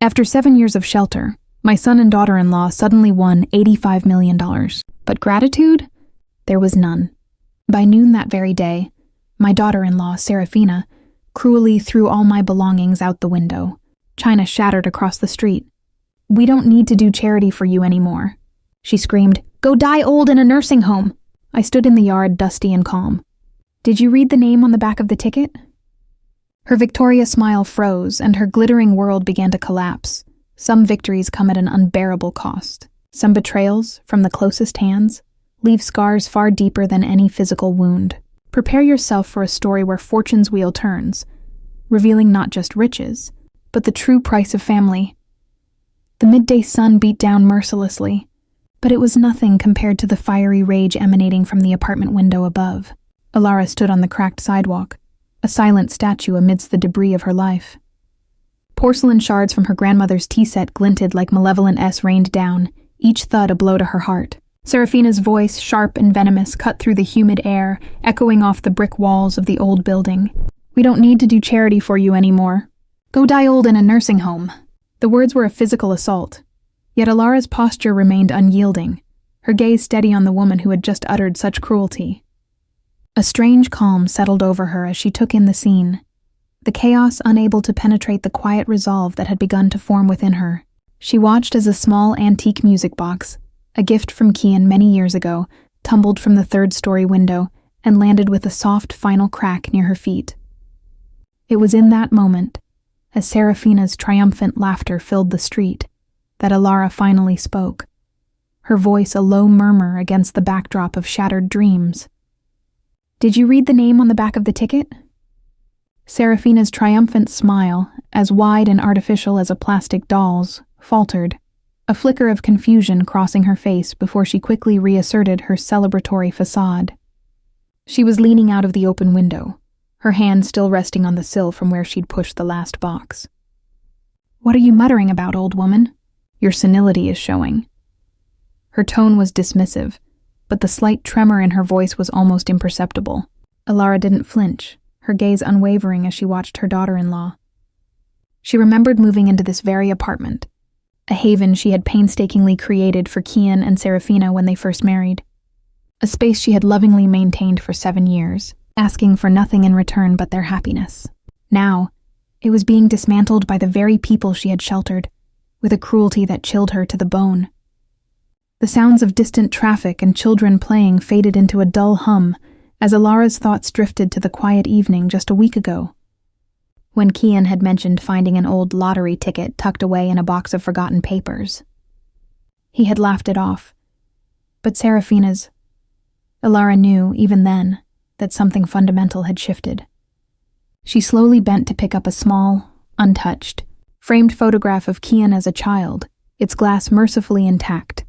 After 7 years of shelter, my son and daughter-in-law suddenly won $85 million. But gratitude? There was none. By noon that very day, my daughter-in-law, Seraphina, cruelly threw all my belongings out the window. China shattered across the street. "We don't need to do charity for you anymore," she screamed. "Go die old in a nursing home." I stood in the yard, dusty and calm. "Did you read the name on the back of the ticket?" Her Victoria smile froze, and her glittering world began to collapse. Some victories come at an unbearable cost. Some betrayals, from the closest hands, leave scars far deeper than any physical wound. Prepare yourself for a story where fortune's wheel turns, revealing not just riches, but the true price of family. The midday sun beat down mercilessly, but it was nothing compared to the fiery rage emanating from the apartment window above. Elara stood on the cracked sidewalk, a silent statue amidst the debris of her life. Porcelain shards from her grandmother's tea set glinted like malevolent S rained down, each thud a blow to her heart. Seraphina's voice, sharp and venomous, cut through the humid air, echoing off the brick walls of the old building. "We don't need to do charity for you anymore. Go die old in a nursing home." The words were a physical assault, yet Elara's posture remained unyielding, her gaze steady on the woman who had just uttered such cruelty. A strange calm settled over her as she took in the scene, the chaos unable to penetrate the quiet resolve that had begun to form within her. She watched as a small antique music box, a gift from Kian many years ago, tumbled from the third-story window and landed with a soft final crack near her feet. It was in that moment, as Seraphina's triumphant laughter filled the street, that Elara finally spoke, her voice a low murmur against the backdrop of shattered dreams. "Did you read the name on the back of the ticket?" Seraphina's triumphant smile, as wide and artificial as a plastic doll's, faltered, a flicker of confusion crossing her face before she quickly reasserted her celebratory facade. She was leaning out of the open window, her hand still resting on the sill from where she'd pushed the last box. "What are you muttering about, old woman? Your senility is showing." Her tone was dismissive, but the slight tremor in her voice was almost imperceptible. Elara didn't flinch, her gaze unwavering as she watched her daughter-in-law. She remembered moving into this very apartment, a haven she had painstakingly created for Kian and Seraphina when they first married. A space she had lovingly maintained for 7 years, asking for nothing in return but their happiness. Now, it was being dismantled by the very people she had sheltered, with a cruelty that chilled her to the bone. The sounds of distant traffic and children playing faded into a dull hum as Elara's thoughts drifted to the quiet evening just a week ago, when Kian had mentioned finding an old lottery ticket tucked away in a box of forgotten papers. He had laughed it off, but Elara knew, even then, that something fundamental had shifted. She slowly bent to pick up a small, untouched, framed photograph of Kian as a child, its glass mercifully intact,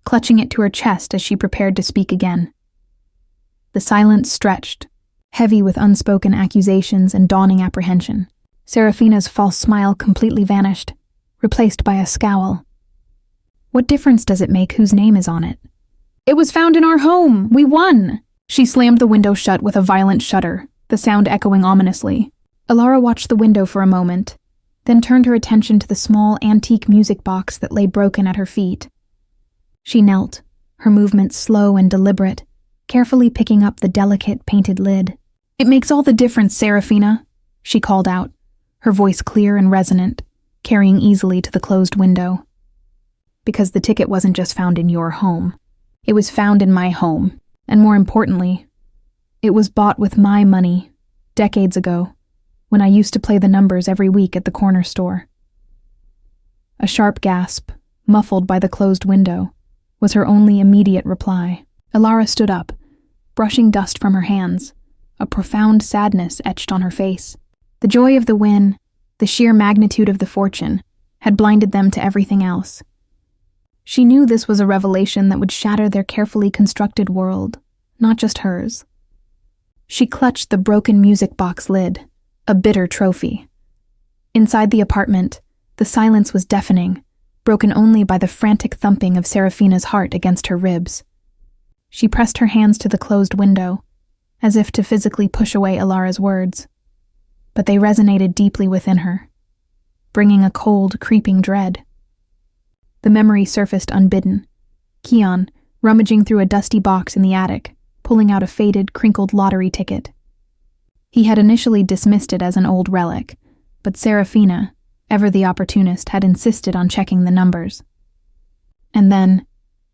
clutching it to her chest as she prepared to speak again. The silence stretched, heavy with unspoken accusations and dawning apprehension. Seraphina's false smile completely vanished, replaced by a scowl. "What difference does it make whose name is on it?" "It was found in our home! We won!" She slammed the window shut with a violent shudder, the sound echoing ominously. Elara watched the window for a moment, then turned her attention to the small antique music box that lay broken at her feet. She knelt, her movements slow and deliberate, carefully picking up the delicate painted lid. "It makes all the difference, Seraphina," she called out, her voice clear and resonant, carrying easily to the closed window. "Because the ticket wasn't just found in your home. It was found in my home, and more importantly, it was bought with my money, decades ago, when I used to play the numbers every week at the corner store." A sharp gasp, muffled by the closed window, was her only immediate reply. Elara stood up, brushing dust from her hands, a profound sadness etched on her face. The joy of the win, the sheer magnitude of the fortune, had blinded them to everything else. She knew this was a revelation that would shatter their carefully constructed world, not just hers. She clutched the broken music box lid, a bitter trophy. Inside the apartment, the silence was deafening, broken only by the frantic thumping of Seraphina's heart against her ribs. She pressed her hands to the closed window, as if to physically push away Elara's words, but they resonated deeply within her. bringing a cold, creeping dread. The memory surfaced unbidden. Keon, rummaging through a dusty box in the attic, pulling out a faded, crinkled lottery ticket. He had initially dismissed it as an old relic, but Seraphina, ever the opportunist, had insisted on checking the numbers. And then,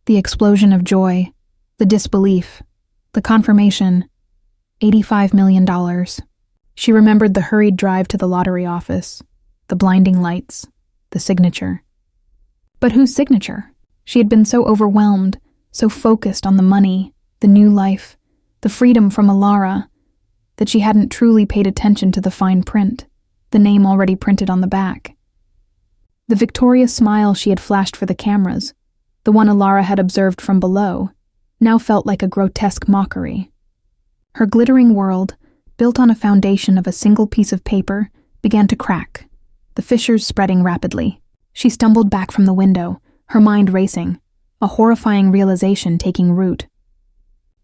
the explosion of joy, the disbelief, the confirmation, $85 million. She remembered the hurried drive to the lottery office, the blinding lights, the signature. But whose signature? She had been so overwhelmed, so focused on the money, the new life, the freedom from Elara, that she hadn't truly paid attention to the fine print, the name already printed on the back. The victorious smile she had flashed for the cameras, the one Elara had observed from below, now felt like a grotesque mockery. Her glittering world, built on a foundation of a single piece of paper, began to crack, the fissures spreading rapidly. She stumbled back from the window, her mind racing, a horrifying realization taking root.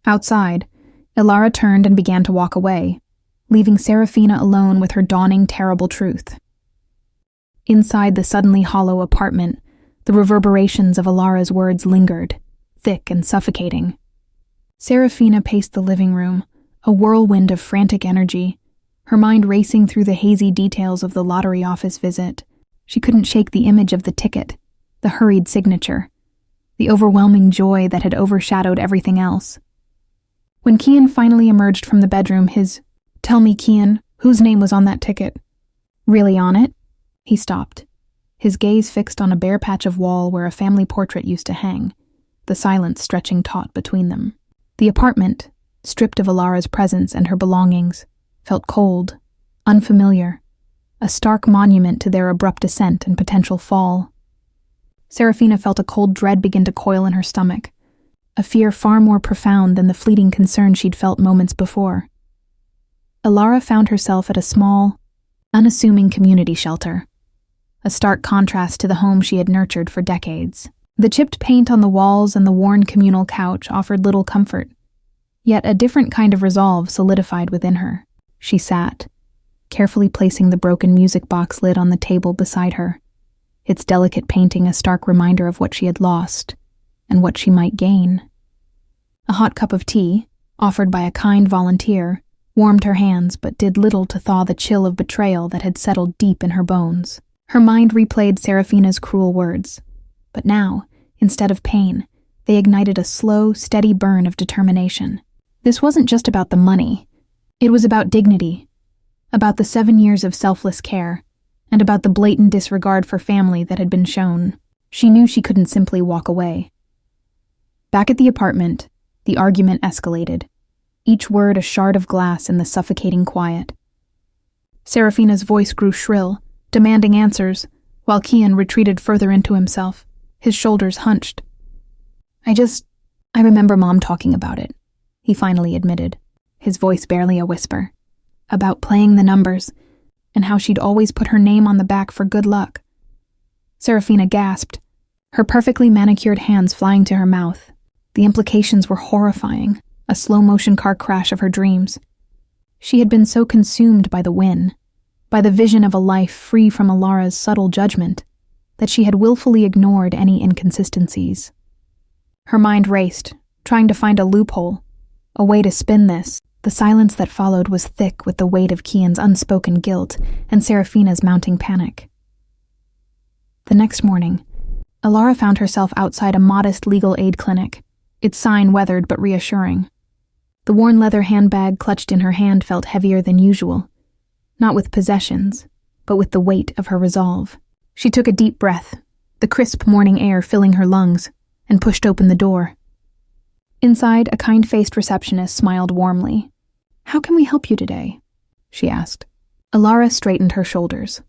Outside, Elara turned and began to walk away, leaving Seraphina alone with her dawning terrible truth. Inside the suddenly hollow apartment, the reverberations of Elara's words lingered, thick and suffocating. Seraphina paced the living room, a whirlwind of frantic energy, her mind racing through the hazy details of the lottery office visit. She couldn't shake the image of the ticket, the hurried signature, the overwhelming joy that had overshadowed everything else. When Keon finally emerged from the bedroom, "Tell me, Keon, whose name was on that ticket?" "Really on it?" He stopped, his gaze fixed on a bare patch of wall where a family portrait used to hang, the silence stretching taut between them. The apartment, stripped of Elara's presence and her belongings, felt cold, unfamiliar, a stark monument to their abrupt descent and potential fall. Seraphina felt a cold dread begin to coil in her stomach, a fear far more profound than the fleeting concern she'd felt moments before. Elara found herself at a small, unassuming community shelter, a stark contrast to the home she had nurtured for decades. The chipped paint on the walls and the worn communal couch offered little comfort, yet a different kind of resolve solidified within her. She sat, carefully placing the broken music box lid on the table beside her, its delicate painting a stark reminder of what she had lost and what she might gain. A hot cup of tea, offered by a kind volunteer, warmed her hands but did little to thaw the chill of betrayal that had settled deep in her bones. Her mind replayed Seraphina's cruel words, but now, instead of pain, they ignited a slow, steady burn of determination. This wasn't just about the money. It was about dignity, about the 7 years of selfless care, and about the blatant disregard for family that had been shown. She knew she couldn't simply walk away. Back at the apartment, the argument escalated, each word a shard of glass in the suffocating quiet. Seraphina's voice grew shrill, demanding answers, while Keon retreated further into himself, his shoulders hunched. I remember Mom talking about it," he finally admitted, his voice barely a whisper, "about playing the numbers, and how she'd always put her name on the back for good luck." Seraphina gasped, her perfectly manicured hands flying to her mouth. The implications were horrifying, a slow-motion car crash of her dreams. She had been so consumed by the win, by the vision of a life free from Elara's subtle judgment, that she had willfully ignored any inconsistencies. Her mind raced, trying to find a loophole, a way to spin this. The silence that followed was thick with the weight of Keon's unspoken guilt and Seraphina's mounting panic. The next morning, Elara found herself outside a modest legal aid clinic, its sign weathered but reassuring. The worn leather handbag clutched in her hand felt heavier than usual, not with possessions, but with the weight of her resolve. She took a deep breath, the crisp morning air filling her lungs, and pushed open the door. Inside, a kind-faced receptionist smiled warmly. "How can we help you today?" she asked. Elara straightened her shoulders,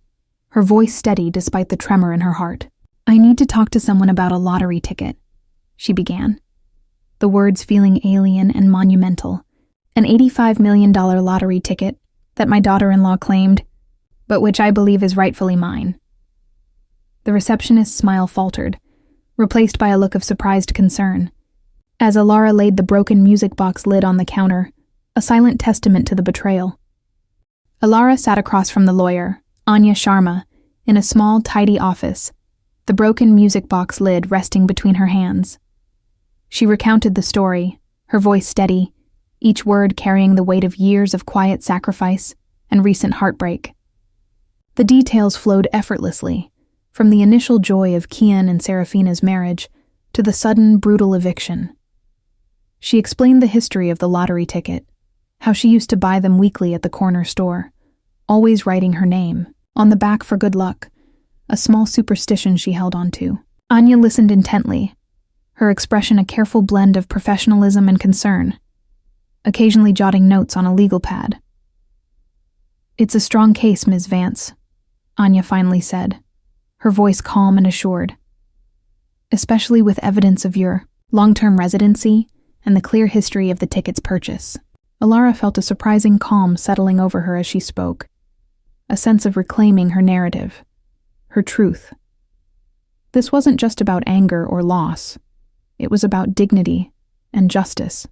her voice steady despite the tremor in her heart. "I need to talk to someone about a lottery ticket," she began, the words feeling alien and monumental. "An $85 million lottery ticket that my daughter-in-law claimed, but which I believe is rightfully mine." The receptionist's smile faltered, replaced by a look of surprised concern, as Elara laid the broken music box lid on the counter, a silent testament to the betrayal. Elara sat across from the lawyer, Anya Sharma, in a small, tidy office, the broken music box lid resting between her hands. She recounted the story, her voice steady, each word carrying the weight of years of quiet sacrifice and recent heartbreak. The details flowed effortlessly, from the initial joy of Kian and Seraphina's marriage to the sudden, brutal eviction. She explained the history of the lottery ticket, how she used to buy them weekly at the corner store, always writing her name, on the back for good luck, a small superstition she held on to. Anya listened intently, her expression a careful blend of professionalism and concern, occasionally jotting notes on a legal pad. "It's a strong case, Ms. Vance," Anya finally said, her voice calm and assured. "Especially with evidence of your long-term residency and the clear history of the ticket's purchase." Elara felt a surprising calm settling over her as she spoke, a sense of reclaiming her narrative, her truth. This wasn't just about anger or loss. It was about dignity and justice.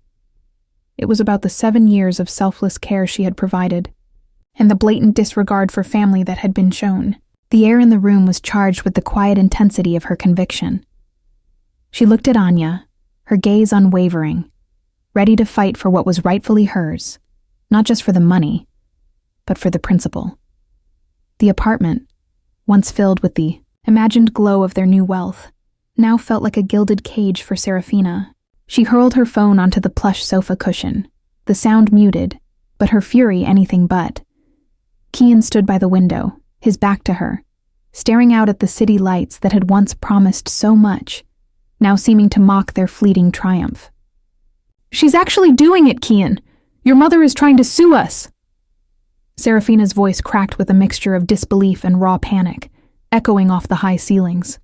It was about the 7 years of selfless care she had provided, and the blatant disregard for family that had been shown. The air in the room was charged with the quiet intensity of her conviction. She looked at Anya, her gaze unwavering, ready to fight for what was rightfully hers, not just for the money, but for the principle. The apartment, once filled with the imagined glow of their new wealth, now felt like a gilded cage for Seraphina. She hurled her phone onto the plush sofa cushion, the sound muted, but her fury anything but. Kian stood by the window, his back to her, staring out at the city lights that had once promised so much, now seeming to mock their fleeting triumph. "She's actually doing it, Kian! Your mother is trying to sue us!" Seraphina's voice cracked with a mixture of disbelief and raw panic, echoing off the high ceilings.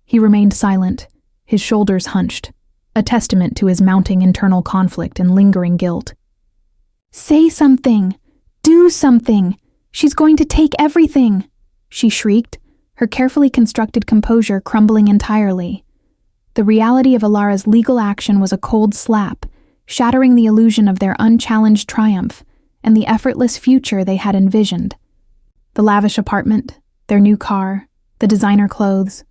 He remained silent, his shoulders hunched, a testament to his mounting internal conflict and lingering guilt. "Say something! Do something! She's going to take everything!" she shrieked, her carefully constructed composure crumbling entirely. The reality of Elara's legal action was a cold slap, shattering the illusion of their unchallenged triumph and the effortless future they had envisioned. The lavish apartment, their new car, the designer clothes,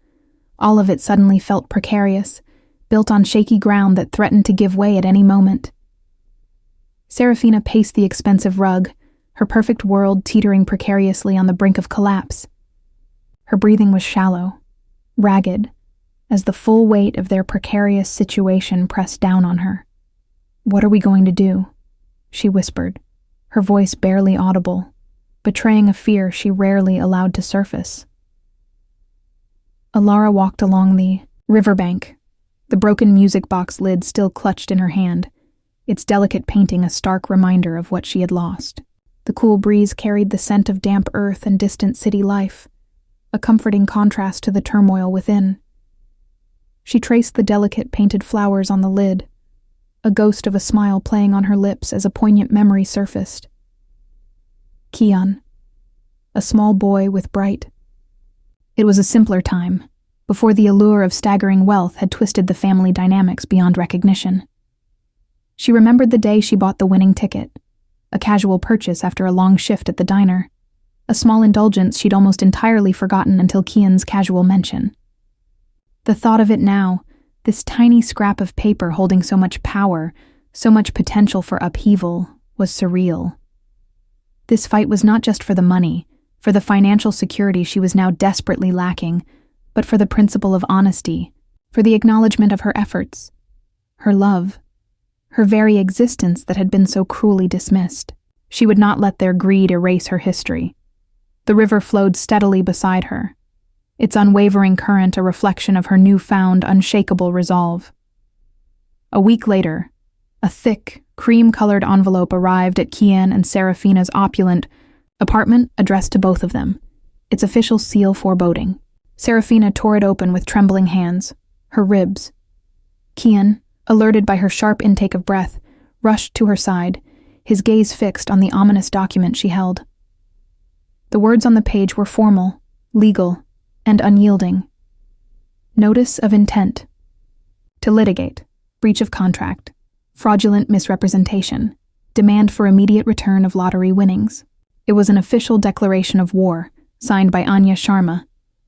all of it suddenly felt precarious, built on shaky ground that threatened to give way at any moment. Seraphina paced the expensive rug, her perfect world teetering precariously on the brink of collapse. Her breathing was shallow, ragged, as the full weight of their precarious situation pressed down on her. "What are we going to do?" she whispered, her voice barely audible, betraying a fear she rarely allowed to surface. Elara walked along the riverbank, the broken music box lid still clutched in her hand, its delicate painting a stark reminder of what she had lost. The cool breeze carried the scent of damp earth and distant city life, a comforting contrast to the turmoil within. She traced the delicate painted flowers on the lid, a ghost of a smile playing on her lips as a poignant memory surfaced. Kian, a small boy with bright. It was a simpler time, before the allure of staggering wealth had twisted the family dynamics beyond recognition. She remembered the day she bought the winning ticket, a casual purchase after a long shift at the diner, a small indulgence she'd almost entirely forgotten until Kian's casual mention. The thought of it now, this tiny scrap of paper holding so much power, so much potential for upheaval, was surreal. This fight was not just for the money, for the financial security she was now desperately lacking, but for the principle of honesty, for the acknowledgement of her efforts, her love, her very existence that had been so cruelly dismissed. She would not let their greed erase her history. The river flowed steadily beside her, its unwavering current a reflection of her newfound, unshakable resolve. A week later, a thick, cream-colored envelope arrived at Kian and Seraphina's opulent apartment addressed to both of them, its official seal foreboding. Seraphina tore it open with trembling hands, her ribs. Kian, alerted by her sharp intake of breath, rushed to her side, his gaze fixed on the ominous document she held. The words on the page were formal, legal, and unyielding. Notice of intent. To litigate, breach of contract, fraudulent misrepresentation, demand for immediate return of lottery winnings. It was an official declaration of war, signed by Anya Sharma,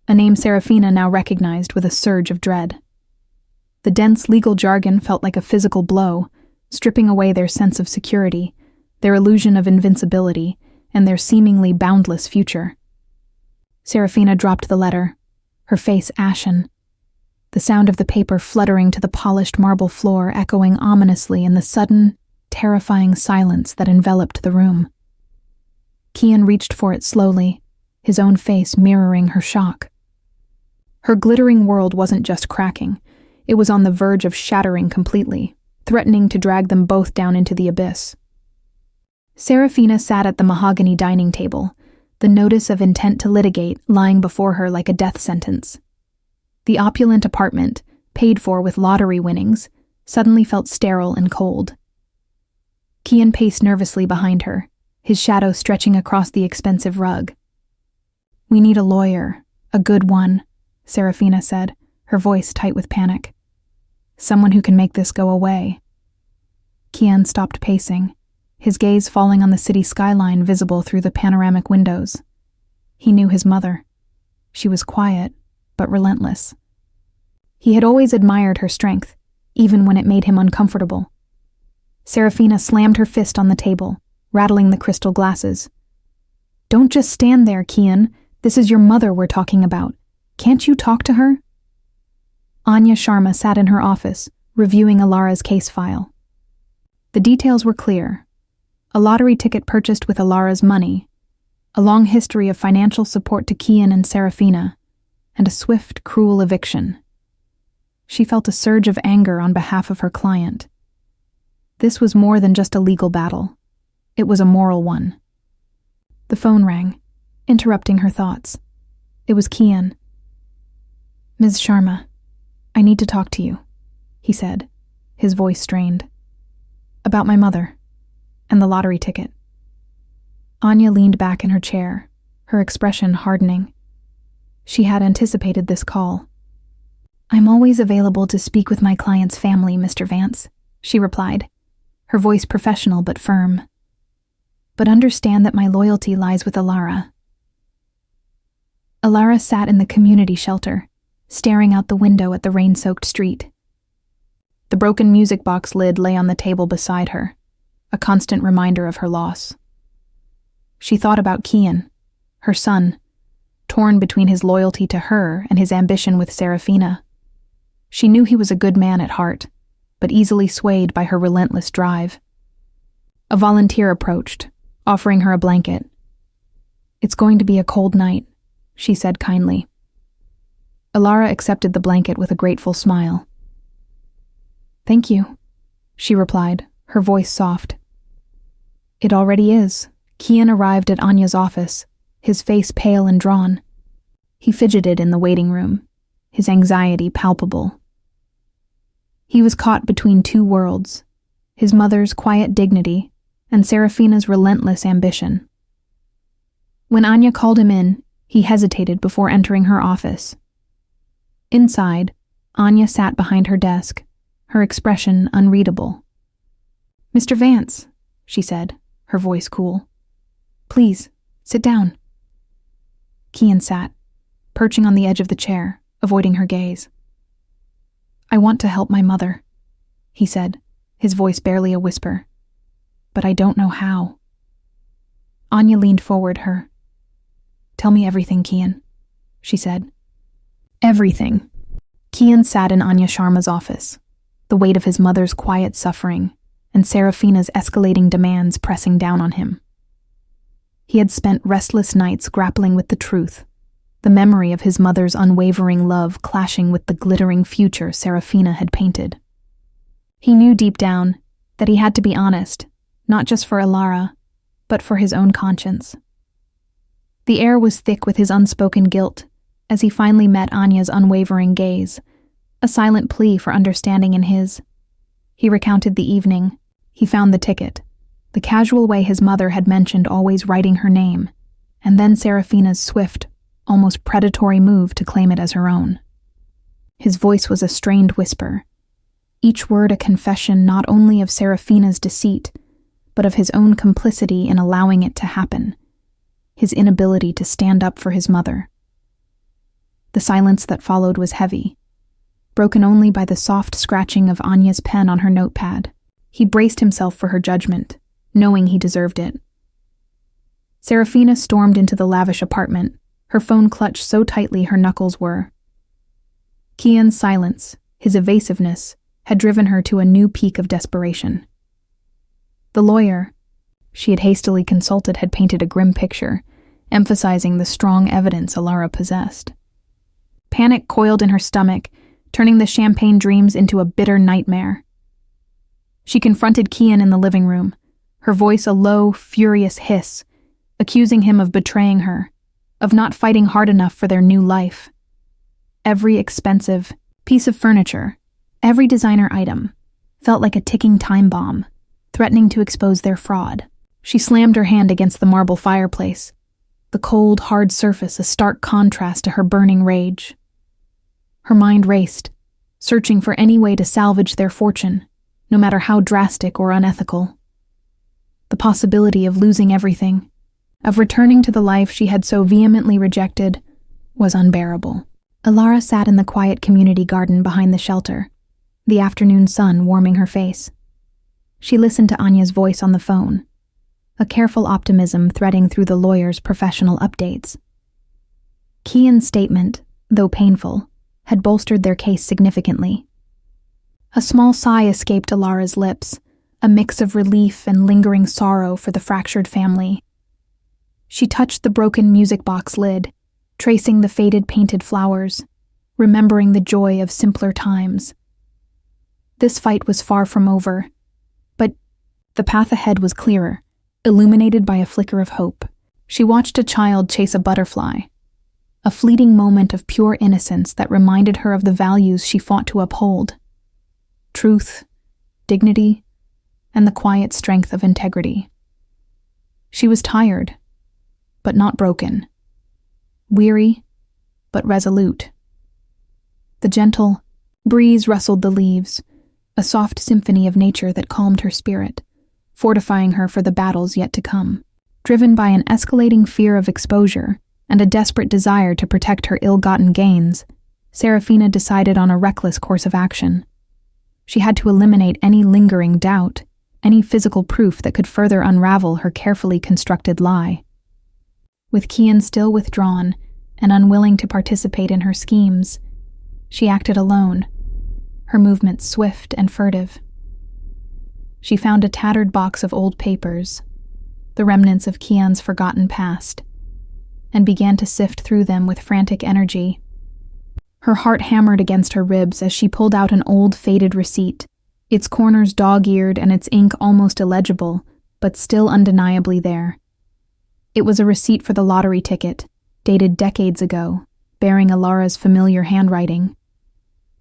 a name Seraphina now recognized with a surge of dread. The dense legal jargon felt like a physical blow, stripping away their sense of security, their illusion of invincibility, and their seemingly boundless future. Seraphina dropped the letter, her face ashen, the sound of the paper fluttering to the polished marble floor echoing ominously in the sudden, terrifying silence that enveloped the room. Kian reached for it slowly, his own face mirroring her shock. Her glittering world wasn't just cracking, it was on the verge of shattering completely, threatening to drag them both down into the abyss. Seraphina sat at the mahogany dining table, the notice of intent to litigate lying before her like a death sentence. The opulent apartment, paid for with lottery winnings, suddenly felt sterile and cold. Kian paced nervously behind her, his shadow stretching across the expensive rug. "We need a lawyer, a good one," Seraphina said, her voice tight with panic. "Someone who can make this go away." Kian stopped pacing, his gaze falling on the city skyline visible through the panoramic windows. He knew his mother. She was quiet, but relentless. He had always admired her strength, even when it made him uncomfortable. Seraphina slammed her fist on the table, rattling the crystal glasses. "Don't just stand there, Kian. This is your mother we're talking about. Can't you talk to her?" Anya Sharma sat in her office, reviewing Elara's case file. The details were clear. A lottery ticket purchased with Elara's money, a long history of financial support to Kian and Seraphina, and a swift, cruel eviction. She felt a surge of anger on behalf of her client. This was more than just a legal battle. It was a moral one. The phone rang, interrupting her thoughts. It was Kian. "Ms. Sharma, I need to talk to you," he said, his voice strained. "About my mother, and the lottery ticket." Anya leaned back in her chair, her expression hardening. She had anticipated this call. "I'm always available to speak with my client's family, Mr. Vance," she replied, her voice professional but firm. "But understand that my loyalty lies with Elara." Elara sat in the community shelter, staring out the window at the rain-soaked street. The broken music box lid lay on the table beside her, a constant reminder of her loss. She thought about Kian, her son, torn between his loyalty to her and his ambition with Seraphina. She knew he was a good man at heart, but easily swayed by her relentless drive. A volunteer approached, offering her a blanket. "It's going to be a cold night," she said kindly. Elara accepted the blanket with a grateful smile. "Thank you," she replied, her voice soft. "It already is." Kian arrived at Anya's office, his face pale and drawn. He fidgeted in the waiting room, his anxiety palpable. He was caught between two worlds, his mother's quiet dignity and Seraphina's relentless ambition. When Anya called him in, he hesitated before entering her office. Inside, Anya sat behind her desk, her expression unreadable. "Mr. Vance," she said, her voice cool. "Please, sit down." Kian sat, perching on the edge of the chair, avoiding her gaze. "I want to help my mother," he said, his voice barely a whisper. "But I don't know how." Anya leaned forward her. "Tell me everything, Kian," she said. Everything. Kian sat in Anya Sharma's office, the weight of his mother's quiet suffering and Seraphina's escalating demands pressing down on him. He had spent restless nights grappling with the truth, the memory of his mother's unwavering love clashing with the glittering future Seraphina had painted. He knew deep down that he had to be honest, not just for Elara, but for his own conscience. The air was thick with his unspoken guilt as he finally met Anya's unwavering gaze, a silent plea for understanding in his. He recounted the evening. He found the ticket, the casual way his mother had mentioned always writing her name, and then Seraphina's swift, almost predatory move to claim it as her own. His voice was a strained whisper, each word a confession not only of Seraphina's deceit, but of his own complicity in allowing it to happen. his inability to stand up for his mother. The silence that followed was heavy, broken only by the soft scratching of Anya's pen on her notepad. He braced himself for her judgment, knowing he deserved it. Seraphina stormed into the lavish apartment, her phone clutched so tightly her knuckles were. Kian's silence, his evasiveness, had driven her to a new peak of desperation. The lawyer she had hastily consulted had painted a grim picture, emphasizing the strong evidence Elara possessed. Panic coiled in her stomach, turning the champagne dreams into a bitter nightmare. She confronted Kian in the living room, her voice a low, furious hiss, accusing him of betraying her, of not fighting hard enough for their new life. Every expensive piece of furniture, every designer item, felt like a ticking time bomb, threatening to expose their fraud. She slammed her hand against the marble fireplace, the cold, hard surface a stark contrast to her burning rage. Her mind raced, searching for any way to salvage their fortune, no matter how drastic or unethical. The possibility of losing everything, of returning to the life she had so vehemently rejected, was unbearable. Elara sat in the quiet community garden behind the shelter, the afternoon sun warming her face. She listened to Anya's voice on the phone, a careful optimism threading through the lawyer's professional updates. Kian's statement, though painful, had bolstered their case significantly. A small sigh escaped Elara's lips, a mix of relief and lingering sorrow for the fractured family. She touched the broken music box lid, tracing the faded painted flowers, remembering the joy of simpler times. This fight was far from over, but the path ahead was clearer, illuminated by a flicker of hope. She watched a child chase a butterfly, a fleeting moment of pure innocence that reminded her of the values she fought to uphold: truth, dignity, and the quiet strength of integrity. She was tired, but not broken, weary, but resolute. The gentle breeze rustled the leaves, a soft symphony of nature that calmed her spirit, fortifying her for the battles yet to come. Driven by an escalating fear of exposure and a desperate desire to protect her ill-gotten gains, Seraphina decided on a reckless course of action. She had to eliminate any lingering doubt, any physical proof that could further unravel her carefully constructed lie. With Kian still withdrawn and unwilling to participate in her schemes, she acted alone, her movements swift and furtive. She found a tattered box of old papers, the remnants of Kian's forgotten past, and began to sift through them with frantic energy. Her heart hammered against her ribs as she pulled out an old faded receipt, its corners dog-eared and its ink almost illegible, but still undeniably there. It was a receipt for the lottery ticket, dated decades ago, bearing Elara's familiar handwriting.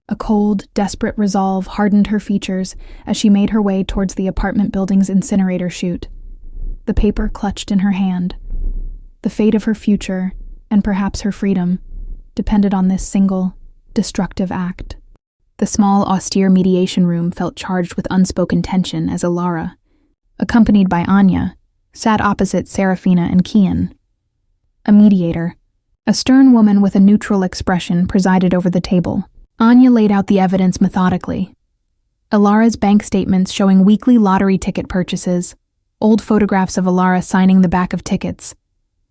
A cold, desperate resolve hardened her features as she made her way towards the apartment building's incinerator chute. The paper clutched in her hand. The fate of her future, and perhaps her freedom, depended on this single, destructive act. The small, austere mediation room felt charged with unspoken tension as Elara, accompanied by Anya, sat opposite Seraphina and Kian. A mediator, a stern woman with a neutral expression, presided over the table. Anya laid out the evidence methodically. Elara's bank statements showing weekly lottery ticket purchases, old photographs of Elara signing the back of tickets,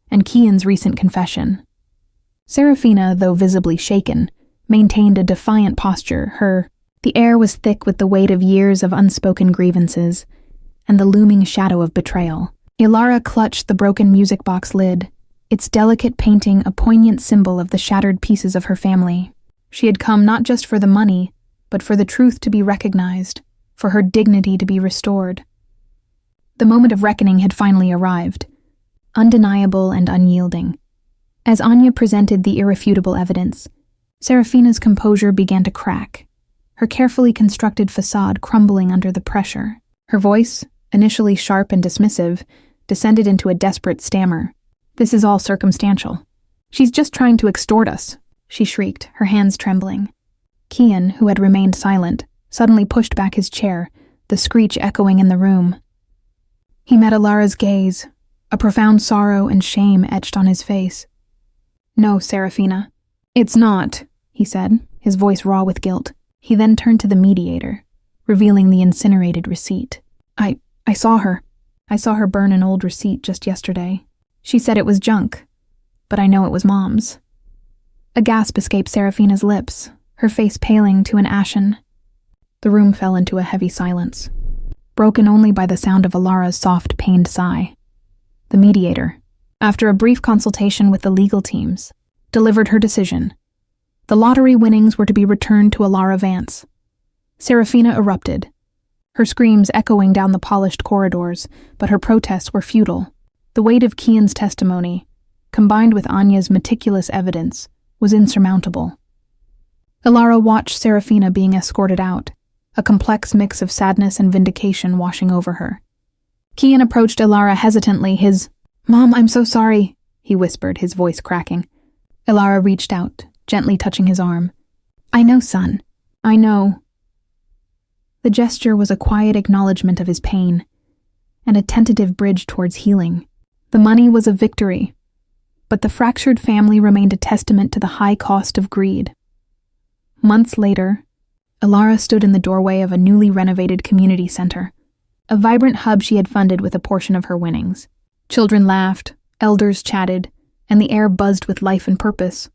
and Kian's recent confession. Seraphina, though visibly shaken, maintained a defiant posture. The air was thick with the weight of years of unspoken grievances and the looming shadow of betrayal. Elara clutched the broken music box lid, its delicate painting a poignant symbol of the shattered pieces of her family. She had come not just for the money, but for the truth to be recognized, for her dignity to be restored. The moment of reckoning had finally arrived, undeniable and unyielding. As Anya presented the irrefutable evidence, Seraphina's composure began to crack, her carefully constructed facade crumbling under the pressure. Her voice, initially sharp and dismissive, descended into a desperate stammer. "This is all circumstantial. She's just trying to extort us," she shrieked, her hands trembling. Kian, who had remained silent, suddenly pushed back his chair, the screech echoing in the room. He met Elara's gaze, a profound sorrow and shame etched on his face. "No, Seraphina. It's not," he said, his voice raw with guilt. He then turned to the mediator, revealing the incinerated receipt. I saw her. I saw her burn an old receipt just yesterday. She said it was junk, but I know it was Mom's." A gasp escaped Seraphina's lips, her face paling to an ashen. The room fell into a heavy silence, broken only by the sound of Elara's soft, pained sigh. The mediator, after a brief consultation with the legal teams, delivered her decision. The lottery winnings were to be returned to Elara Vance. Seraphina erupted, her screams echoing down the polished corridors, but her protests were futile. The weight of Kian's testimony, combined with Anya's meticulous evidence, was insurmountable. Elara watched Seraphina being escorted out, a complex mix of sadness and vindication washing over her. Kian approached Elara hesitantly, "Mom, I'm so sorry," he whispered, his voice cracking. Elara reached out, gently touching his arm. "I know, son. I know." The gesture was a quiet acknowledgement of his pain, and a tentative bridge towards healing. The money was a victory, but the fractured family remained a testament to the high cost of greed. Months later, Elara stood in the doorway of a newly renovated community center, a vibrant hub she had funded with a portion of her winnings. Children laughed, elders chatted, and the air buzzed with life and purpose.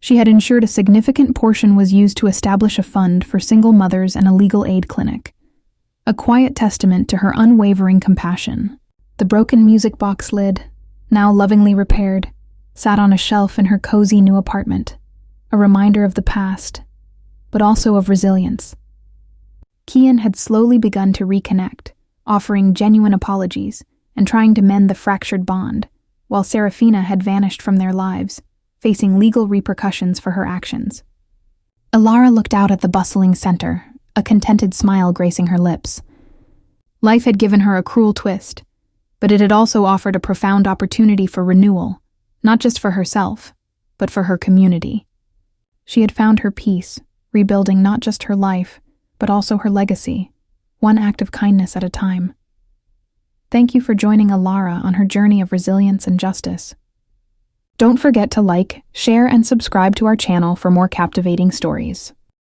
She had ensured a significant portion was used to establish a fund for single mothers and a legal aid clinic, a quiet testament to her unwavering compassion. The broken music box lid, now lovingly repaired, sat on a shelf in her cozy new apartment, a reminder of the past, but also of resilience. Kian had slowly begun to reconnect, offering genuine apologies and trying to mend the fractured bond, while Seraphina had vanished from their lives, facing legal repercussions for her actions. Elara looked out at the bustling center, a contented smile gracing her lips. Life had given her a cruel twist, but it had also offered a profound opportunity for renewal, not just for herself, but for her community. She had found her peace, rebuilding not just her life, but also her legacy, one act of kindness at a time. Thank you for joining Elara on her journey of resilience and justice. Don't forget to like, share, and subscribe to our channel for more captivating stories.